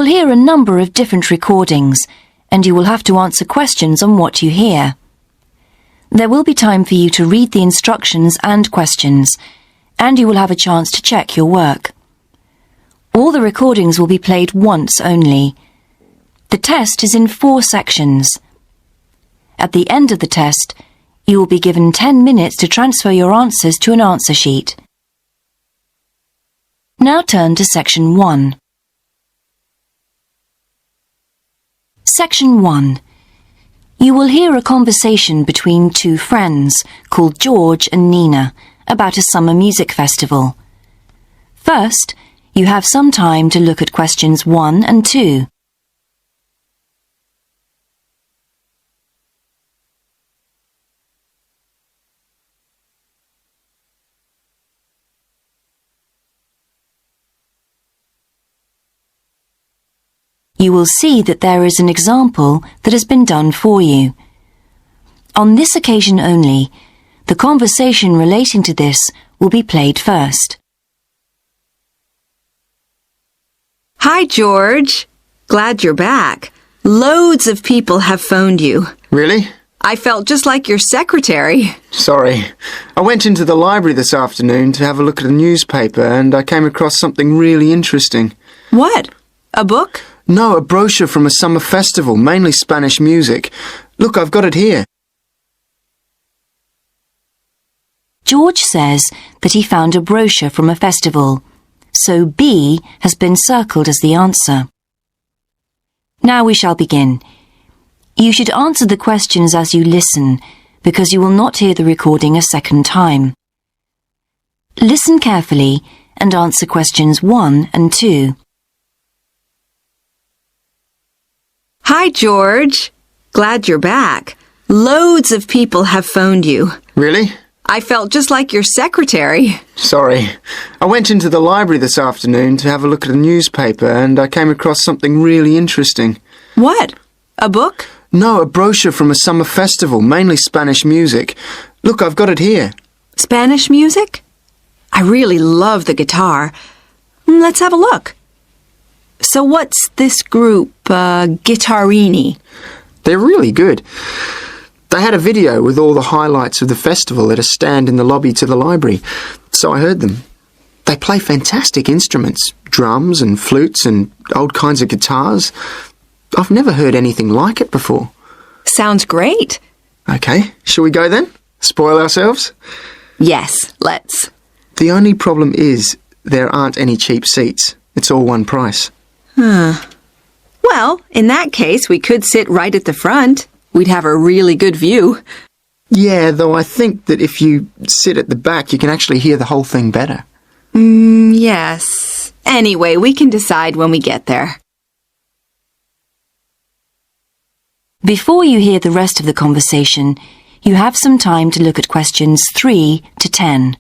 hear a number of different recordings, and you will have to answer questions on what you hear. There will be time for you to read the instructions and questions, and you will have a chance to check your work. All the recordings will be played once only. The test is in 4 sections. At the end of the test, you will be given 10 minutes to transfer your answers to an answer sheet. Now turn to Section 1. Section 1. You will hear a conversation between 2 friends called George and Nina about a summer music festival. First, you have some time to look at questions 1 and 2. You will see that there is an example that has been done for you. On this occasion only, the conversation relating to this will be played first. Hi, George. Glad you're back. Loads of people have phoned you. Really? I felt just like your secretary. Sorry. I went into the library this afternoon to have a look at a newspaper and I came across something really interesting. What? A book? No, a brochure from a summer festival, mainly Spanish music. Look, I've got it here. George says that he found a brochure from a festival, so B has been circled as the answer. Now we shall begin. You should answer the questions as you listen, because you will not hear the recording a second time. Listen carefully and answer questions 1 and 2. Hi, George. Glad you're back. Loads of people have phoned you. Really? I felt just like your secretary. Sorry. I went into the library this afternoon to have a look at a newspaper and I came across something really interesting. What? A book? No, a brochure from a summer festival, mainly Spanish music. Look, I've got it here. Spanish music? I really love the guitar. Let's have a look. So what's this group, Guittarini? They're really good. They had a video with all the highlights of the festival at a stand in the lobby to the library, so I heard them. They play fantastic instruments, drums and flutes and old kinds of guitars. I've never heard anything like it before. Sounds great. Okay, shall we go then? Spoil ourselves? Yes, let's. The only problem is there aren't any cheap seats. It's all one price. Well, in that case, we could sit right at the front. We'd have a really good view. Yeah, though I think that if you sit at the back, you can actually hear the whole thing better. Yes. Anyway, we can decide when we get there. Before you hear the rest of the conversation, you have some time to look at questions 3 to 10.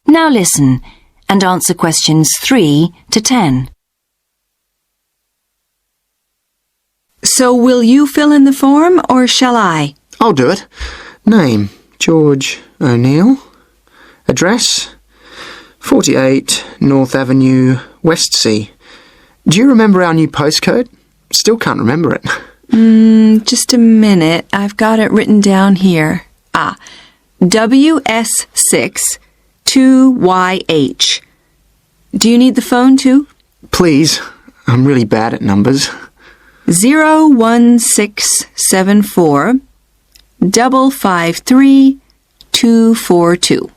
Now listen and answer questions 3 to 10. So will you fill in the form or shall I? I'll do it. Name, George O'Neill. Address, 48 North Avenue, Westsea. Do you remember our new postcode? Still can't remember it. Just a minute. I've got it written down here. WS6 2YH. Do you need the phone too? Please. I'm really bad at numbers. 01674 553 242.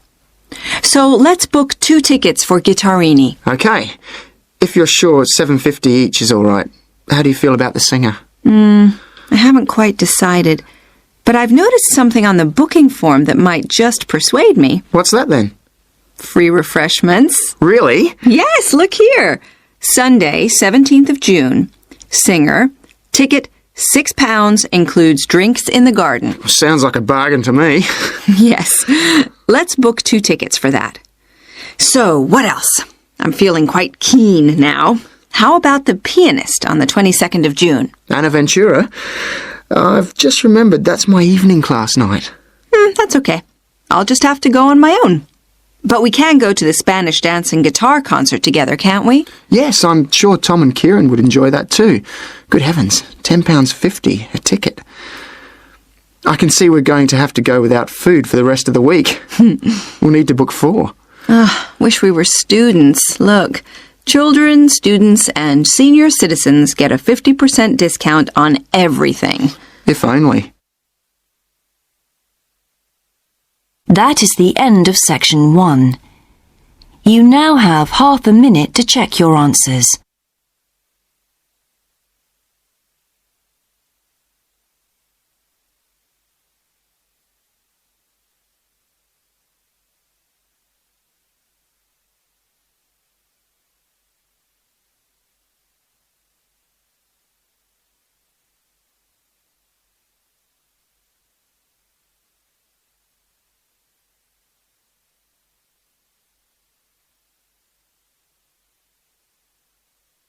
So let's book 2 tickets for Guittarini. Okay. If you're sure $7.50 each is all right. How do you feel about the singer? I haven't quite decided. But I've noticed something on the booking form that might just persuade me. What's that then? Free refreshments. Really? Yes, look here. Sunday, 17th of June. Singer. Ticket, £6, includes drinks in the garden. Sounds like a bargain to me. Yes. Let's book 2 tickets for that. So, what else? I'm feeling quite keen now. How about the pianist on the 22nd of June? Anna Ventura? I've just remembered that's my evening class night. That's okay. I'll just have to go on my own. But we can go to the Spanish dance and guitar concert together, can't we? Yes, I'm sure Tom and Kieran would enjoy that too. Good heavens, £10.50 a ticket. I can see we're going to have to go without food for the rest of the week. We'll need to book 4. Wish we were students. Look, children, students, and senior citizens get a 50% discount on everything. If only. That is the end of section 1. You now have half a minute to check your answers.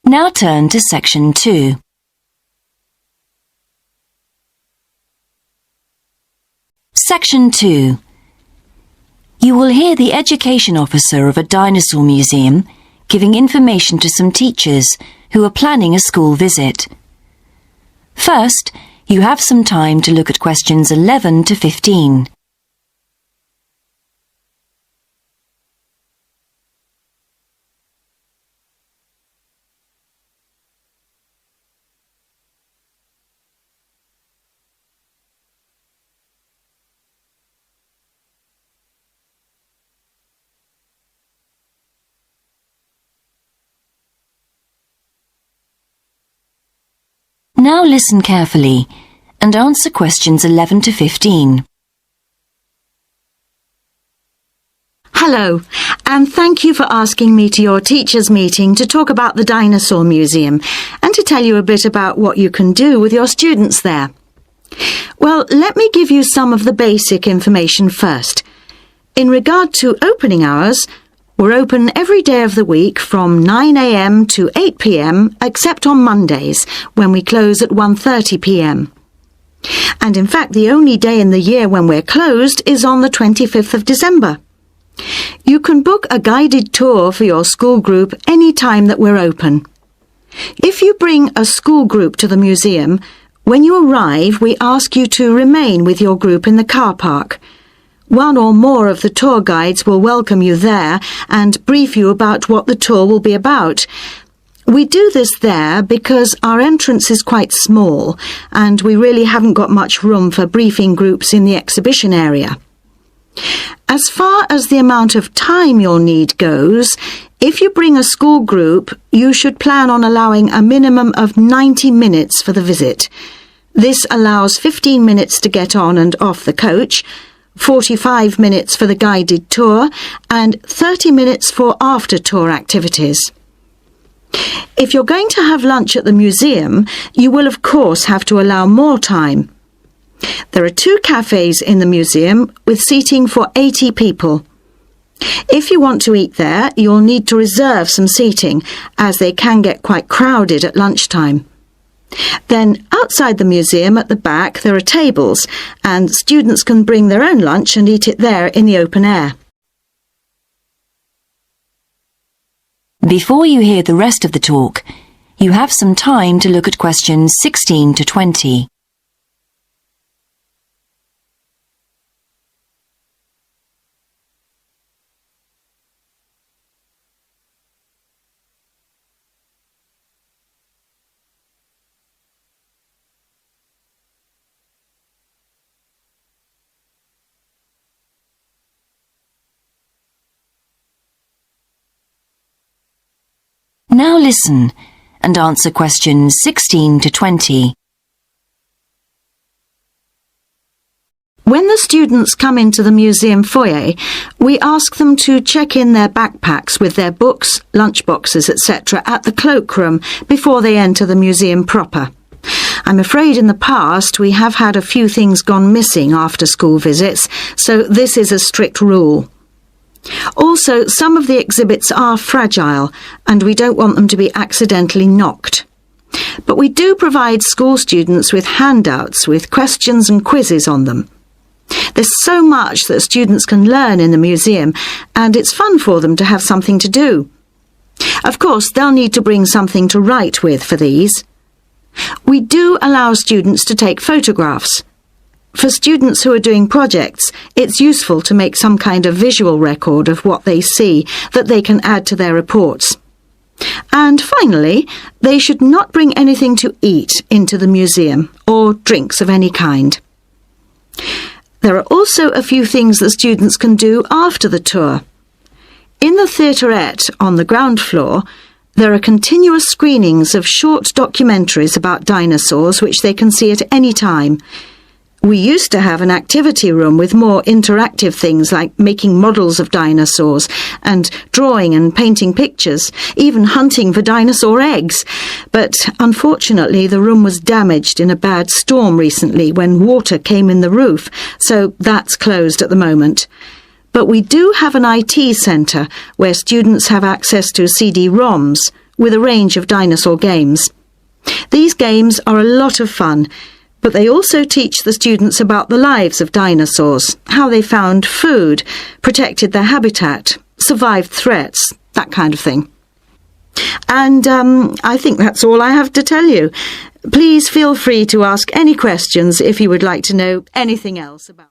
Now turn to section 2. Section 2. You will hear the education officer of a dinosaur museum giving information to some teachers who are planning a school visit. First, you have some time to look at questions 11 to 15. Now listen carefully and answer questions 11 to 15. Hello, and thank you for asking me to your teachers' meeting to talk about the Dinosaur Museum and to tell you a bit about what you can do with your students there. Well, let me give you some of the basic information first. In regard to opening hours, we're open every day of the week from 9 a.m. to 8 p.m. except on Mondays, when we close at 1:30 p.m. And in fact, the only day in the year when we're closed is on the 25th of December. You can book a guided tour for your school group any time that we're open. If you bring a school group to the museum, when you arrive, we ask you to remain with your group in the car park. One or more of the tour guides will welcome you there and brief you about what the tour will be about. We do this there because our entrance is quite small and we really haven't got much room for briefing groups in the exhibition area. As far as the amount of time you'll need goes, if you bring a school group, you should plan on allowing a minimum of 90 minutes for the visit. This allows 15 minutes to get on and off the coach, 45 minutes for the guided tour, and 30 minutes for after-tour activities. If you're going to have lunch at the museum, you will of course have to allow more time. There are 2 cafes in the museum with seating for 80 people. If you want to eat there, you'll need to reserve some seating, as they can get quite crowded at lunchtime. Then, outside the museum at the back, there are tables, and students can bring their own lunch and eat it there in the open air. Before you hear the rest of the talk, you have some time to look at questions 16 to 20. Now listen and answer questions 16 to 20. When the students come into the museum foyer, we ask them to check in their backpacks with their books, lunchboxes, etc. at the cloakroom before they enter the museum proper. I'm afraid in the past we have had a few things gone missing after school visits, so this is a strict rule. Also, some of the exhibits are fragile, and we don't want them to be accidentally knocked. But we do provide school students with handouts with questions and quizzes on them. There's so much that students can learn in the museum, and it's fun for them to have something to do. Of course, they'll need to bring something to write with for these. We do allow students to take photographs. For students who are doing projects, it's useful to make some kind of visual record of what they see that they can add to their reports. And finally, they should not bring anything to eat into the museum or drinks of any kind. There are also a few things that students can do after the tour. In the theaterette on the ground floor, there are continuous screenings of short documentaries about dinosaurs which they can see at any time. We used to have an activity room with more interactive things like making models of dinosaurs and drawing and painting pictures, even hunting for dinosaur eggs. But unfortunately, the room was damaged in a bad storm recently when water came in the roof, so that's closed at the moment. But we do have an IT centre where students have access to CD-ROMs with a range of dinosaur games. These games are a lot of fun, but they also teach the students about the lives of dinosaurs, how they found food, protected their habitat, survived threats, that kind of thing. And I think that's all I have to tell you. Please feel free to ask any questions if you would like to know anything else about.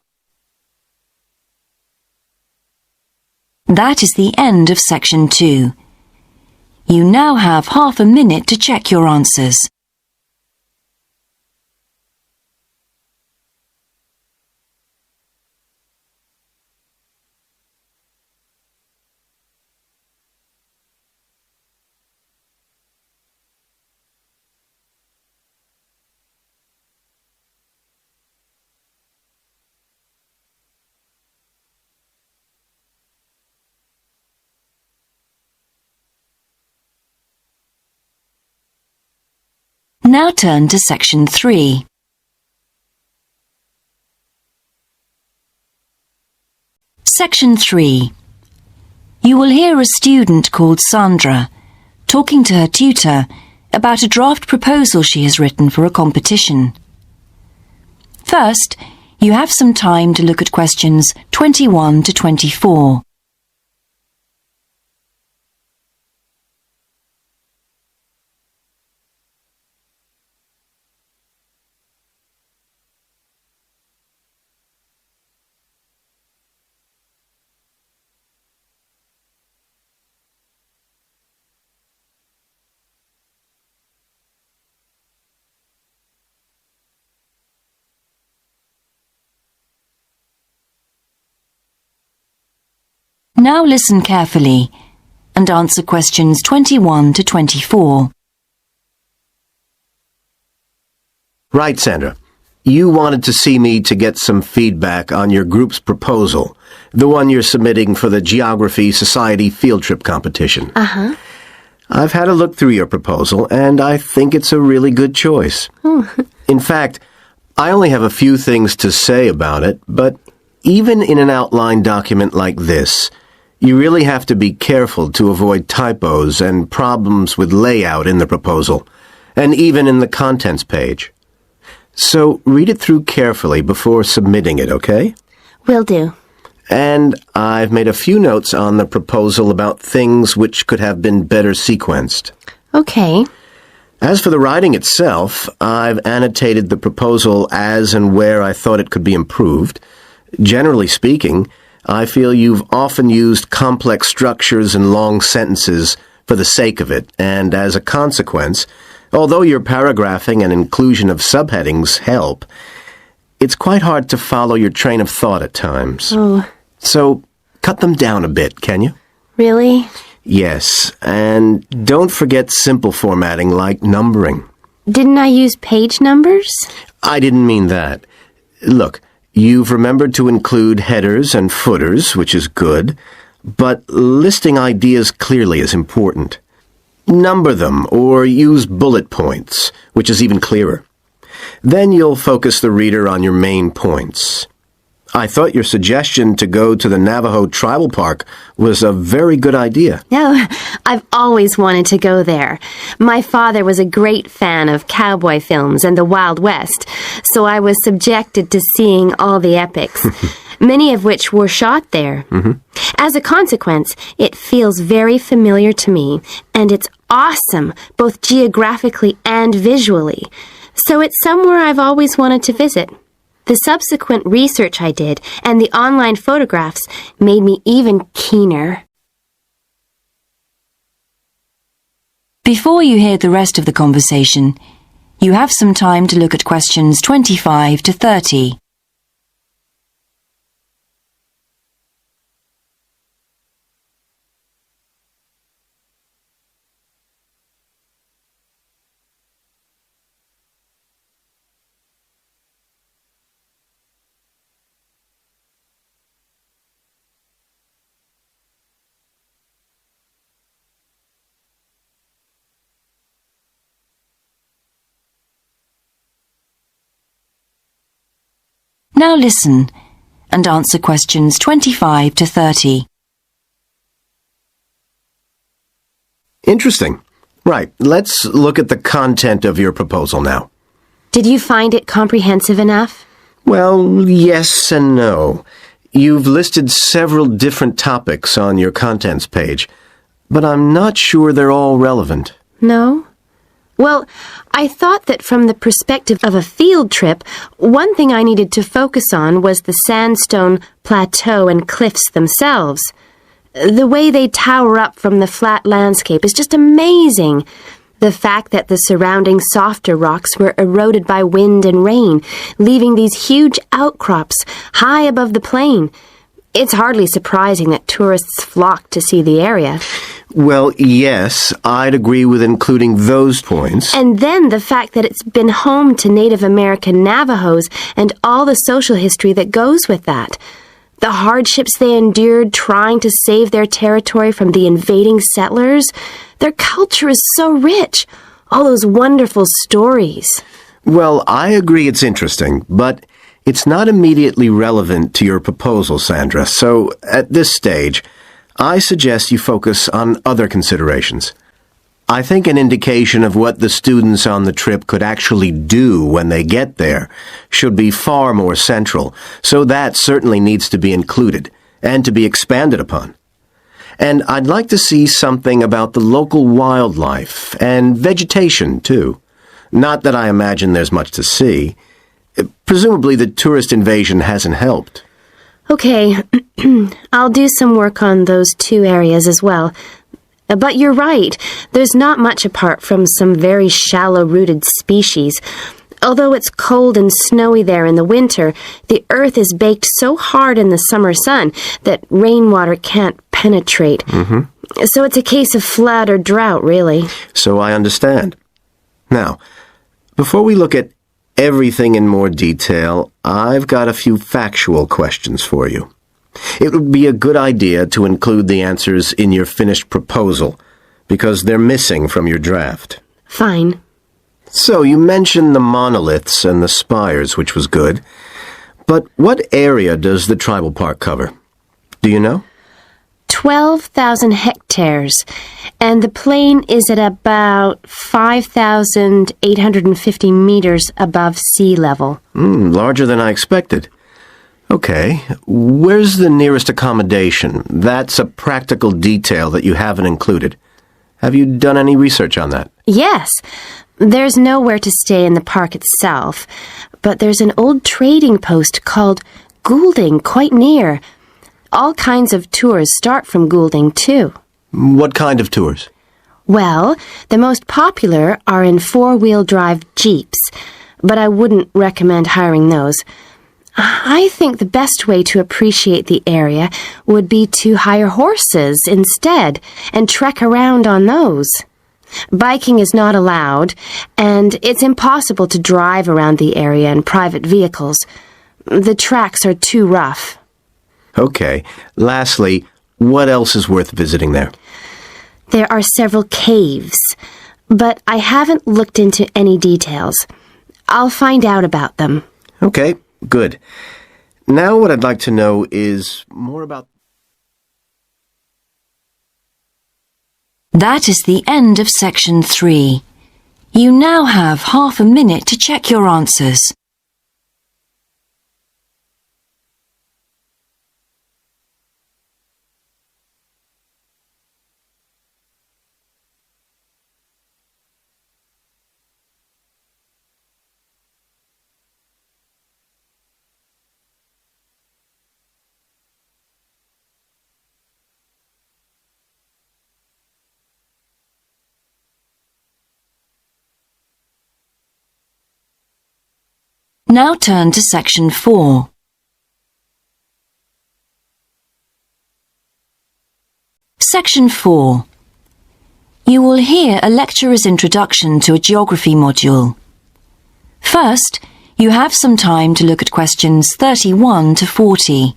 That is the end of section 2. You now have half a minute to check your answers. Now turn to section 3. Section 3. You will hear a student called Sandra talking to her tutor about a draft proposal she has written for a competition. First, you have some time to look at questions 21 to 24. Now listen carefully and answer questions 21 to 24. Right, Sandra. You wanted to see me to get some feedback on your group's proposal, the one you're submitting for the Geography Society field trip competition. Uh-huh. I've had a look through your proposal, and I think it's a really good choice. In fact, I only have a few things to say about it, but even in an outline document like this, you really have to be careful to avoid typos and problems with layout in the proposal, and even in the contents page. So read it through carefully before submitting it, okay? Will do. And I've made a few notes on the proposal about things which could have been better sequenced. Okay. As for the writing itself, I've annotated the proposal as and where I thought it could be improved. Generally speaking, I feel you've often used complex structures and long sentences for the sake of it, and as a consequence, although your paragraphing and inclusion of subheadings help, it's quite hard to follow your train of thought at times. Oh. So, cut them down a bit, can you? Really? Yes, and don't forget simple formatting like numbering. Didn't I use page numbers? I didn't mean that. Look, You've remembered to include headers and footers, which is good, but listing ideas clearly is important. Number them or use bullet points, which is even clearer. Then you'll focus the reader on your main points. I thought your suggestion to go to the Navajo Tribal Park was a very good idea. No, I've always wanted to go there. My father was a great fan of cowboy films and the Wild West, so I was subjected to seeing all the epics, many of which were shot there. As a consequence, it feels very familiar to me, and it's awesome, both geographically and visually. So it's somewhere I've always wanted to visit. The subsequent research I did and the online photographs made me even keener. Before you hear the rest of the conversation, you have some time to look at questions 25 to 30. Now listen and answer questions 25 to 30. Interesting. Right, let's look at the content of your proposal now. Did you find it comprehensive enough? Well, yes and no. You've listed several different topics on your contents page, but I'm not sure they're all relevant. No? Well, I thought that from the perspective of a field trip, one thing I needed to focus on was the sandstone plateau and cliffs themselves. The way they tower up from the flat landscape is just amazing. The fact that the surrounding softer rocks were eroded by wind and rain, leaving these huge outcrops high above the plain. It's hardly surprising that tourists flock to see the area. Well, yes, I'd agree with including those points. And then the fact that it's been home to Native American Navajos and all the social history that goes with that. The hardships they endured trying to save their territory from the invading settlers. Their culture is so rich. All those wonderful stories. Well, I agree it's interesting, but it's not immediately relevant to your proposal, Sandra. So, at this stage, I suggest you focus on other considerations. I think an indication of what the students on the trip could actually do when they get there should be far more central, so that certainly needs to be included and to be expanded upon. And I'd like to see something about the local wildlife and vegetation, too. Not that I imagine there's much to see. Presumably the tourist invasion hasn't helped. Okay, I'll do some work on those two areas as well. But you're right, there's not much apart from some very shallow-rooted species. Although it's cold and snowy there in the winter, the earth is baked so hard in the summer sun that rainwater can't penetrate. So it's a case of flood or drought, really. So I understand. Now, before we look at everything in more detail, I've got a few factual questions for you. It would be a good idea to include the answers in your finished proposal, because they're missing from your draft. Fine. So you mentioned the monoliths and the spires, which was good. But what area does the tribal park cover? Do you know? 12,000 hectares, and the plain is at about 5,850 meters above sea level. Larger than I expected. Okay, where's the nearest accommodation? That's a practical detail that you haven't included. Have you done any research on that? Yes, there's nowhere to stay in the park itself, but there's an old trading post called Goulding quite near. All kinds of tours start from Goulding, too. What kind of tours? Well, the most popular are in four-wheel drive Jeeps, but I wouldn't recommend hiring those. I think the best way to appreciate the area would be to hire horses instead and trek around on those. Biking is not allowed, and it's impossible to drive around the area in private vehicles. The tracks are too rough. Okay. Lastly, what else is worth visiting there? There are several caves, but I haven't looked into any details. I'll find out about them. Okay, good. Now what I'd like to know is more about... That is the end of section 3. You now have half a minute to check your answers. Now turn to section 4. Section 4. You will hear a lecturer's introduction to a geography module. First, you have some time to look at questions 31 to 40.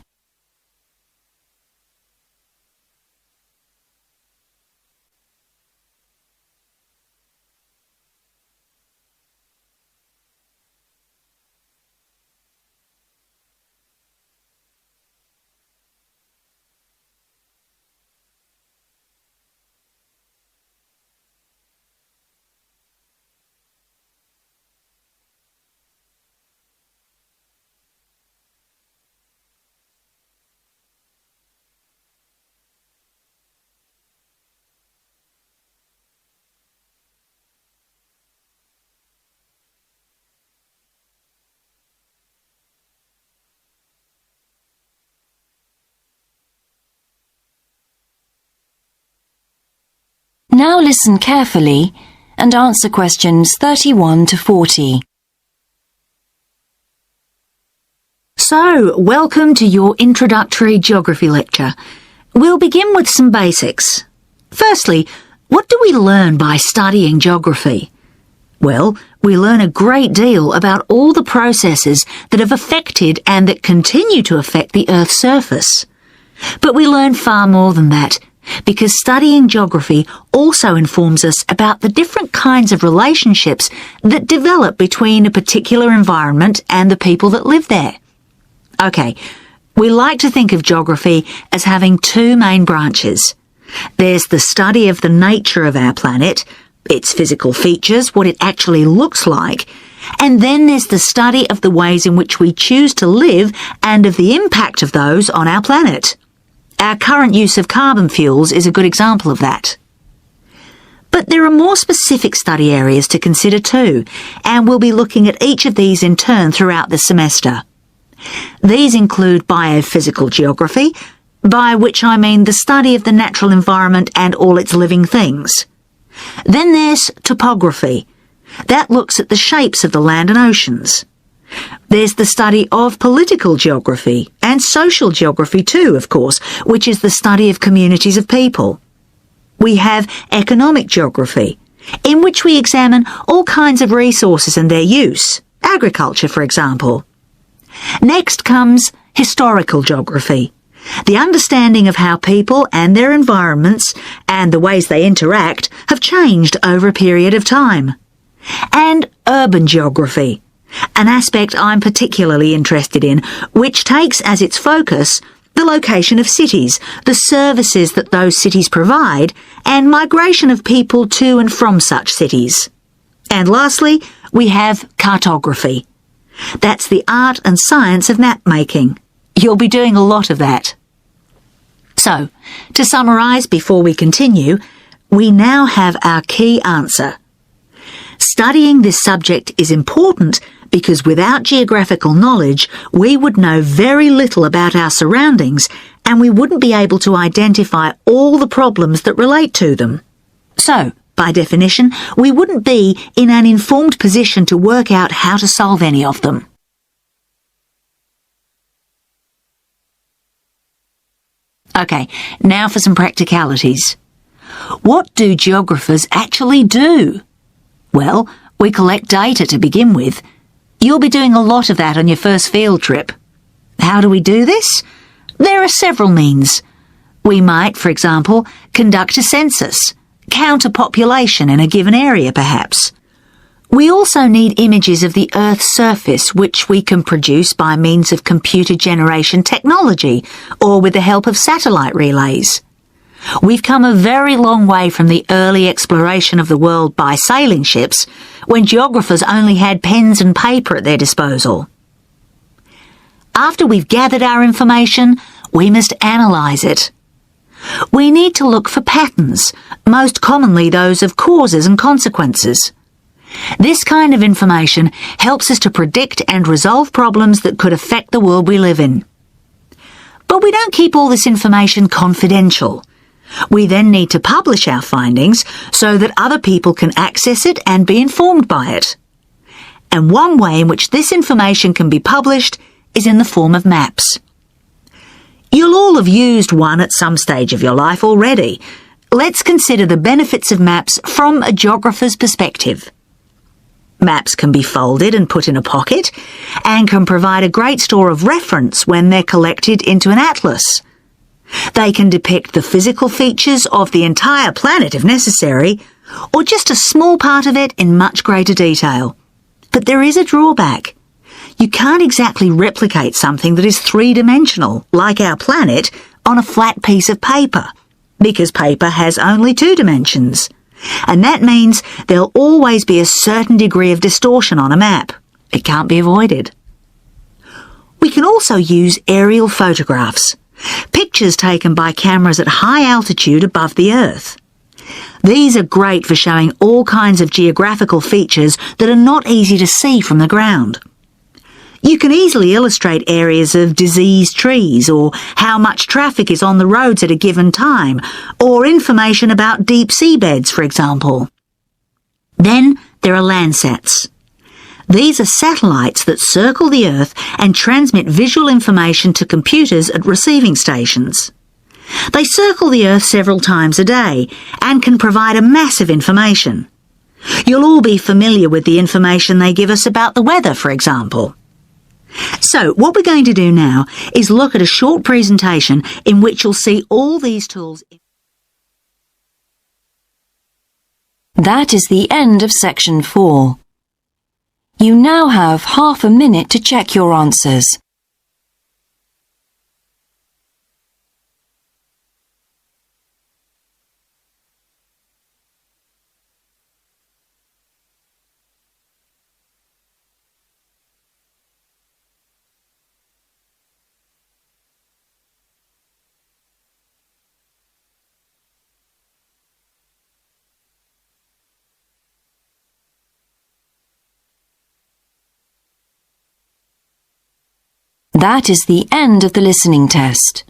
Now listen carefully and answer questions 31 to 40. So, welcome to your introductory geography lecture. We'll begin with some basics. Firstly, what do we learn by studying geography? Well, we learn a great deal about all the processes that have affected and that continue to affect the Earth's surface. But we learn far more than that, because studying geography also informs us about the different kinds of relationships that develop between a particular environment and the people that live there. Okay, we like to think of geography as having two main branches. There's the study of the nature of our planet, its physical features, what it actually looks like, and then there's the study of the ways in which we choose to live and of the impact of those on our planet. Our current use of carbon fuels is a good example of that. But there are more specific study areas to consider too, and we'll be looking at each of these in turn throughout the semester. These include biophysical geography, by which I mean the study of the natural environment and all its living things. Then there's topography. That looks at the shapes of the land and oceans. There's the study of political geography and social geography too, of course, which is the study of communities of people. We have economic geography, in which we examine all kinds of resources and their use, agriculture, for example. Next comes historical geography, the understanding of how people and their environments and the ways they interact have changed over a period of time. And urban geography, an aspect I'm particularly interested in, which takes as its focus the location of cities, the services that those cities provide, and migration of people to and from such cities. And lastly, we have cartography. That's the art and science of map making. You'll be doing a lot of that. So, to summarise before we continue, we now have our key answer. Studying this subject is important because without geographical knowledge, we would know very little about our surroundings and we wouldn't be able to identify all the problems that relate to them. So, by definition, we wouldn't be in an informed position to work out how to solve any of them. Okay, now for some practicalities. What do geographers actually do? Well, we collect data to begin with. You'll be doing a lot of that on your first field trip. How do we do this? There are several means. We might, for example, conduct a census, count a population in a given area perhaps. We also need images of the Earth's surface which we can produce by means of computer generation technology or with the help of satellite relays. We've come a very long way from the early exploration of the world by sailing ships, when geographers only had pens and paper at their disposal. After we've gathered our information, we must analyse it. We need to look for patterns, most commonly those of causes and consequences. This kind of information helps us to predict and resolve problems that could affect the world we live in. But we don't keep all this information confidential. We then need to publish our findings so that other people can access it and be informed by it. And one way in which this information can be published is in the form of maps. You'll all have used one at some stage of your life already. Let's consider the benefits of maps from a geographer's perspective. Maps can be folded and put in a pocket and can provide a great store of reference when they're collected into an atlas. They can depict the physical features of the entire planet if necessary, or just a small part of it in much greater detail. But there is a drawback. You can't exactly replicate something that is three-dimensional, like our planet, on a flat piece of paper, because paper has only 2 dimensions. And that means there'll always be a certain degree of distortion on a map. It can't be avoided. We can also use aerial photographs, pictures taken by cameras at high altitude above the Earth. These are great for showing all kinds of geographical features that are not easy to see from the ground. You can easily illustrate areas of diseased trees, or how much traffic is on the roads at a given time, or information about deep seabeds, for example. Then there are Landsats. These are satellites that circle the Earth and transmit visual information to computers at receiving stations. They circle the Earth several times a day and can provide a massive information. You'll all be familiar with the information they give us about the weather, for example. So, what we're going to do now is look at a short presentation in which you'll see all these tools. That is the end of section 4. You now have half a minute to check your answers. That is the end of the listening test.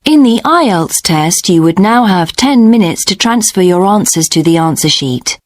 In the Ielts test, you would now have 10 minutes to transfer your answers to the answer sheet.